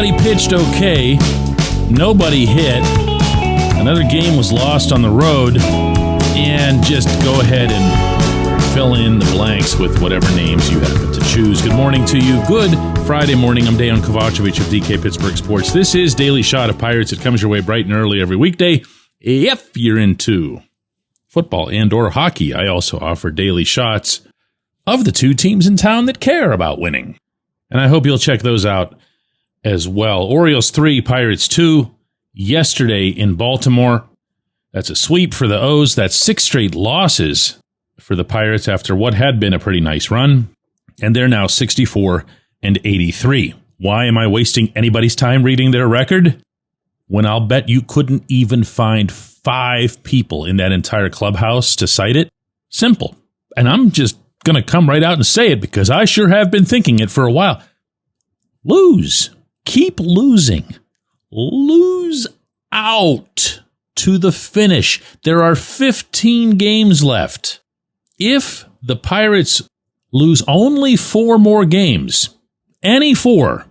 Everybody pitched okay. Nobody hit. Another game was lost on the road. And just go ahead and fill in the blanks with whatever names you happen to choose. Good morning to you. Good Friday morning. I'm Dejan Kovacevic of DK Pittsburgh Sports. This is Daily Shot of Pirates. It comes your way bright and early every weekday. If you're into football and or hockey, I also offer daily shots of the two teams in town that care about winning. And I hope you'll check those out as well. Orioles 3, Pirates 2, yesterday in Baltimore. That's a sweep for the O's. That's 6 straight losses for the Pirates after what had been a pretty nice run. And they're now 64 and 83. Why am I wasting anybody's time reading their record when I'll bet you couldn't even find 5 people in that entire clubhouse to cite it? Simple. And I'm just going to come right out and say it because I sure have been thinking it for a while. Lose. Keep losing. Lose out to the finish. There are 15 games left. If the Pirates lose only 4 more games, any 4,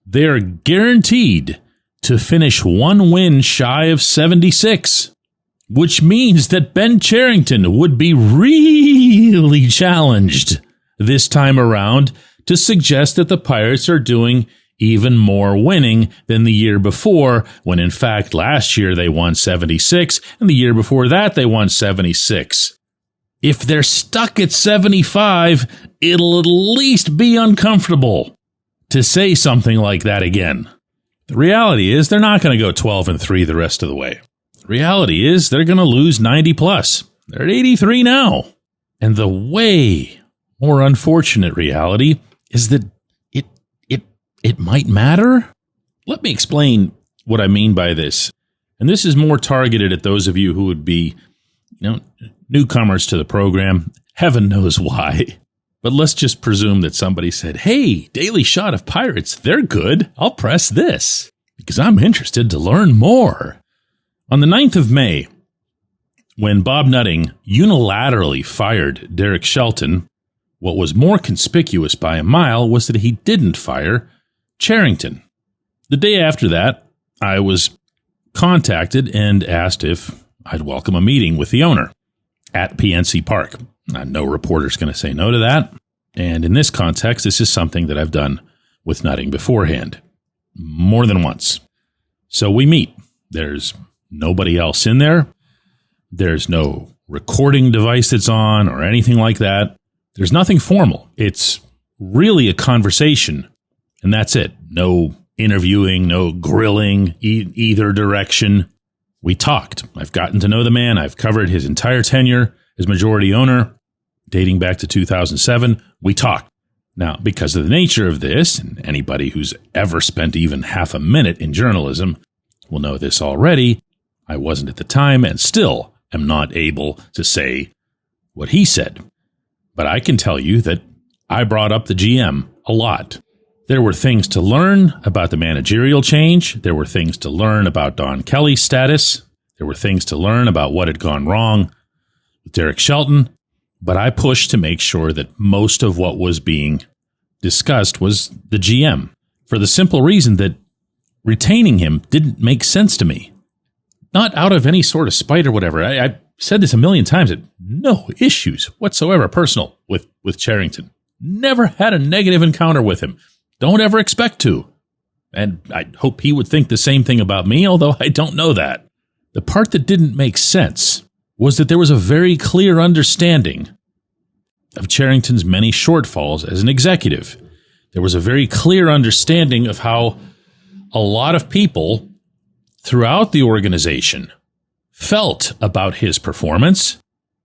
they're guaranteed to finish 1 win shy of 76, which means that Ben Cherington would be really challenged this time around to suggest that the Pirates are doing even more winning than the year before, when in fact last year they won 76, and the year before that they won 76. If they're stuck at 75, it'll at least be uncomfortable to say something like that again. The reality is they're not going to go 12-3 the rest of the way. The reality is they're going to lose 90 plus. They're at 83 now. And the way more unfortunate reality is that it might matter. Let me explain what I mean by this. And this is more targeted at those of you who would be, newcomers to the program. Heaven knows why. But let's just presume that somebody said, hey, Daily Shot of Pirates, they're good. I'll press this because I'm interested to learn more. On the 9th of May, when Bob Nutting unilaterally fired Derek Shelton, what was more conspicuous by a mile was that he didn't fire Cherington. The day after that, I was contacted and asked if I'd welcome a meeting with the owner at PNC Park. No reporter's going to say no to that. And in this context, this is something that I've done with Nutting beforehand, more than once. So we meet. There's nobody else in there. There's no recording device that's on or anything like that. There's nothing formal. It's really a conversation, and that's it. No interviewing, no grilling, either direction. We talked. I've gotten to know the man. I've covered his entire tenure as majority owner, dating back to 2007. We talked. Now, because of the nature of this, and anybody who's ever spent even half a minute in journalism will know this already, I wasn't at the time and still am not able to say what he said. But I can tell you that I brought up the GM a lot. There were things to learn about the managerial change. There were things to learn about Don Kelly's status. There were things to learn about what had gone wrong with Derek Shelton. But I pushed to make sure that most of what was being discussed was the GM, for the simple reason that retaining him didn't make sense to me. Not out of any sort of spite or whatever. I said this a million times. No issues whatsoever personal with Cherington. Never had a negative encounter with him. Don't ever expect to. And I hope he would think the same thing about me, although I don't know that. The part that didn't make sense was that there was a very clear understanding of Cherington's many shortfalls as an executive. There was a very clear understanding of how a lot of people throughout the organization felt about his performance.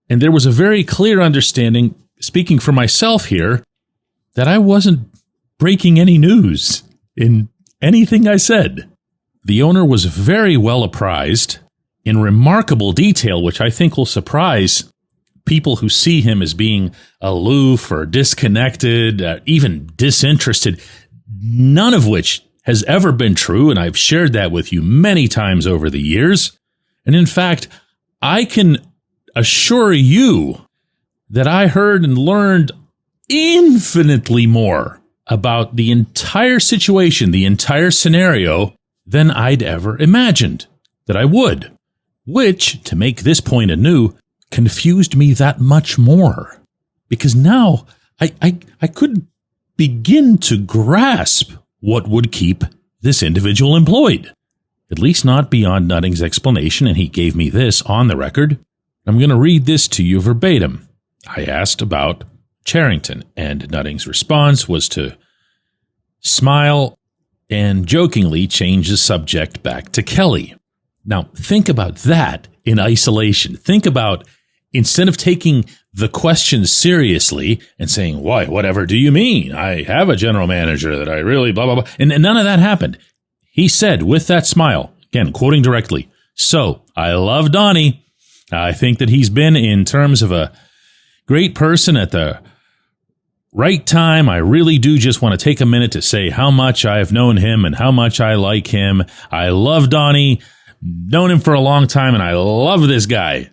And there was a very clear understanding, speaking for myself here, that I wasn't breaking any news in anything I said. The owner was very well apprised in remarkable detail, which I think will surprise people who see him as being aloof or disconnected, even disinterested, none of which has ever been true, and I've shared that with you many times over the years. And in fact, I can assure you that I heard and learned infinitely more about the entire situation, the entire scenario, than I'd ever imagined that I would, which, to make this point anew, confused me that much more. Because now I couldn't begin to grasp what would keep this individual employed. At least not beyond Nutting's explanation, and he gave me this on the record. I'm going to read this to you verbatim. I asked about Charrington, and Nutting's response was to smile and jokingly change the subject back to Kelly. Now, think about that in isolation. Think about, instead of taking the question seriously and saying, why, whatever do you mean? I have a general manager that I really blah, blah, blah. And none of that happened. He said with that smile, again, quoting directly, so I love Donnie. I think that he's been, in terms of a great person at the right time. I really do just want to take a minute to say how much I've known him and how much I like him. I love Donnie, known him for a long time, and I love this guy.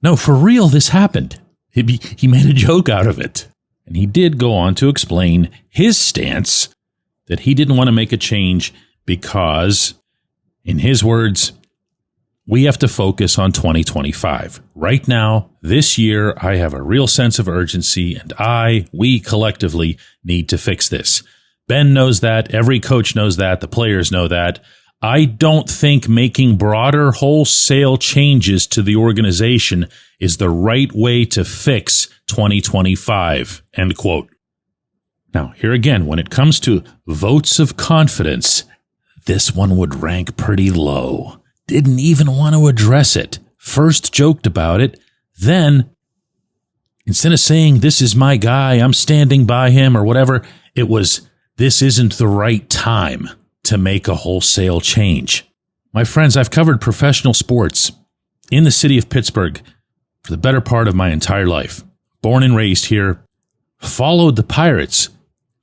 No, for real, this happened. He made a joke out of it. And he did go on to explain his stance that he didn't want to make a change because, in his words, we have to focus on 2025. Right now, this year, I have a real sense of urgency, and we collectively need to fix this. Ben knows that. Every coach knows that. The players know that. I don't think making broader wholesale changes to the organization is the right way to fix 2025, end quote. Now, here again, when it comes to votes of confidence, this one would rank pretty low. Didn't even want to address it. First joked about it. Then, instead of saying, this is my guy, I'm standing by him or whatever, it was, this isn't the right time to make a wholesale change. My friends, I've covered professional sports in the city of Pittsburgh for the better part of my entire life. Born and raised here, followed the Pirates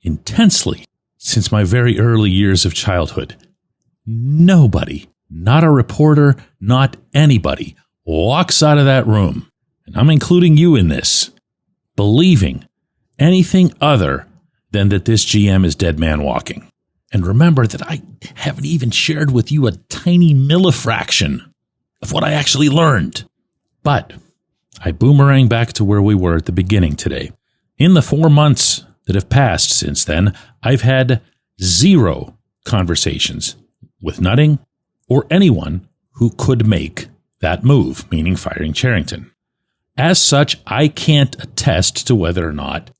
intensely since my very early years of childhood. Nobody, not a reporter, not anybody, walks out of that room, and I'm including you in this, believing anything other than that this GM is dead man walking. And remember that I haven't even shared with you a tiny millifraction of what I actually learned. But I boomerang back to where we were at the beginning today. In the 4 months that have passed since then, I've had 0 conversations with Nutting or anyone who could make that move, meaning firing Charrington. As such, I can't attest to whether or not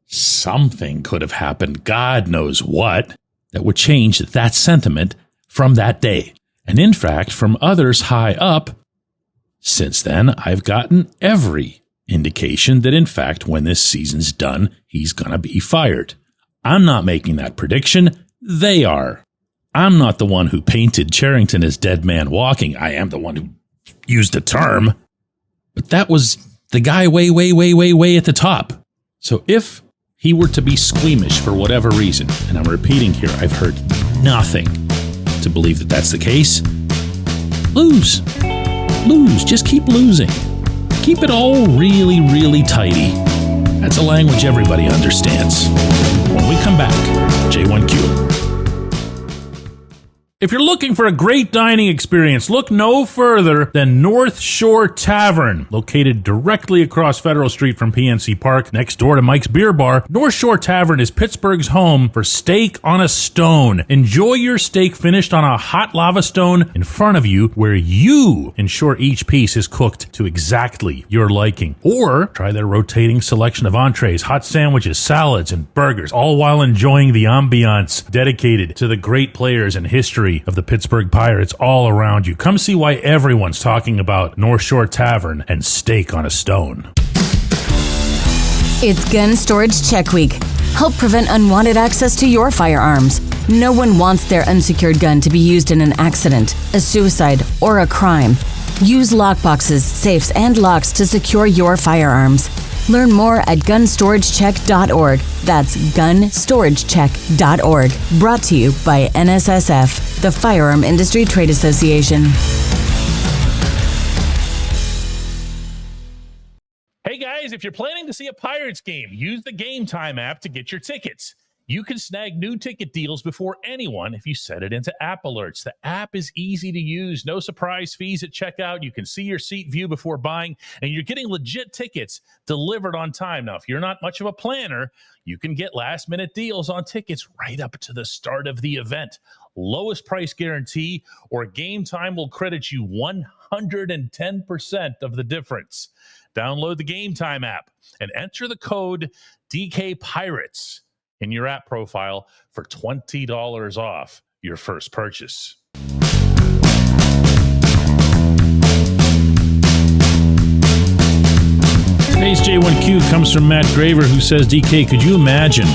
something could have happened, God knows what, that would change that sentiment from that day. And in fact, from others high up, since then, I've gotten every indication that in fact, when this season's done, he's going to be fired. I'm not making that prediction. They are. I'm not the one who painted Charrington as dead man walking. I am the one who used the term. But that was the guy way at the top. So if he were to be squeamish for whatever reason, and I'm repeating here, I've heard nothing to believe that that's the case, lose. Just keep losing. Keep it all really tidy. That's a language everybody understands. When we come back, J1Q. If you're looking for a great dining experience, look no further than North Shore Tavern. Located directly across Federal Street from PNC Park, next door to Mike's Beer Bar, North Shore Tavern is Pittsburgh's home for steak on a stone. Enjoy your steak finished on a hot lava stone in front of you, where you ensure each piece is cooked to exactly your liking. Or try their rotating selection of entrees, hot sandwiches, salads, and burgers, all while enjoying the ambiance dedicated to the great players and history of the Pittsburgh Pirates all around you. Come see why everyone's talking about North Shore Tavern and steak on a stone. It's Gun Storage Check Week. Help prevent unwanted access to your firearms. No one wants their unsecured gun to be used in an accident, a suicide, or a crime. Use lockboxes, safes, and locks to secure your firearms. Learn more at gunstoragechek.org. That's gunstoragechek.org. Brought to you by NSSF, the Firearm Industry Trade Association. Hey guys, if you're planning to see a Pirates game, use the Game Time app to get your tickets. You can snag new ticket deals before anyone if you set it into app alerts. The app is easy to use, no surprise fees at checkout. You can see your seat view before buying, and you're getting legit tickets delivered on time. Now, if you're not much of a planner, you can get last-minute deals on tickets right up to the start of the event. Lowest price guarantee or Game Time will credit you 110% of the difference. Download the Game Time app and enter the code DKPirates in your app profile for $20 off your first purchase. Today's J1Q comes from Matt Graver, who says, DK, could you imagine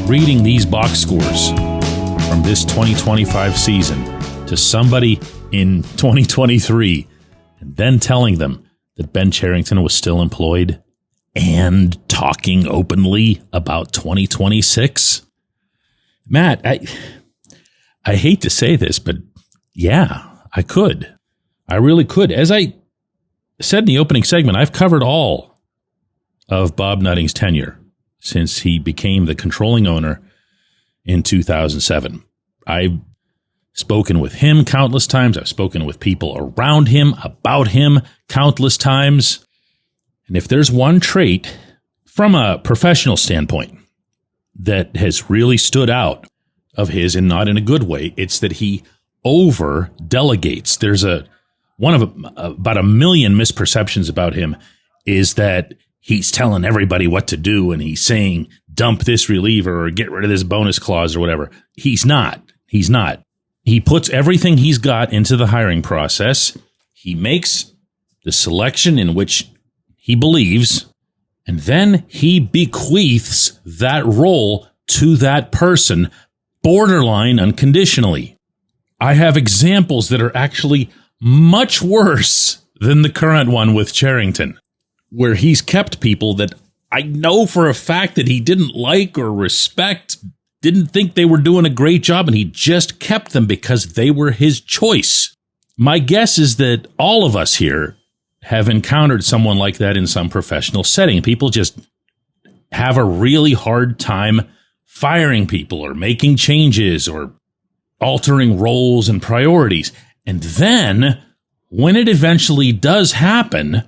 reading these box scores from this 2025 season to somebody in 2023 and then telling them that Ben Cherington was still employed and talking openly about 2026? Matt, I hate to say this, but yeah, I could. I really could. As I said in the opening segment, I've covered all of Bob Nutting's tenure since he became the controlling owner in 2007. I've spoken with him countless times. I've spoken with people around him about him countless times. And if there's one trait from a professional standpoint that has really stood out of his, and not in a good way, it's that he over delegates. There's one of about a million misperceptions about him is that he's telling everybody what to do and he's saying dump this reliever or get rid of this bonus clause or whatever. He's not. He puts everything he's got into the hiring process. He makes the selection in which he believes, and then he bequeaths that role to that person, borderline unconditionally. I have examples that are actually much worse than the current one with Cherington, where he's kept people that I know for a fact that he didn't like or respect, didn't think they were doing a great job, and he just kept them because they were his choice. My guess is that all of us here have encountered someone like that in some professional setting. People just have a really hard time firing people or making changes or altering roles and priorities. And then when it eventually does happen,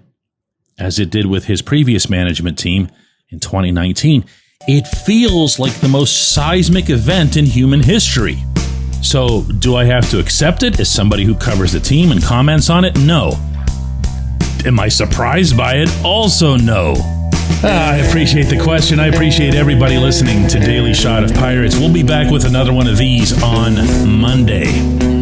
as it did with his previous management team in 2019, it feels like the most seismic event in human history. So do I have to accept it as somebody who covers the team and comments on it? No. Am I surprised by it? Also no. I appreciate the question. I appreciate everybody listening to Daily Shot of Pirates. We'll be back with another one of these on Monday.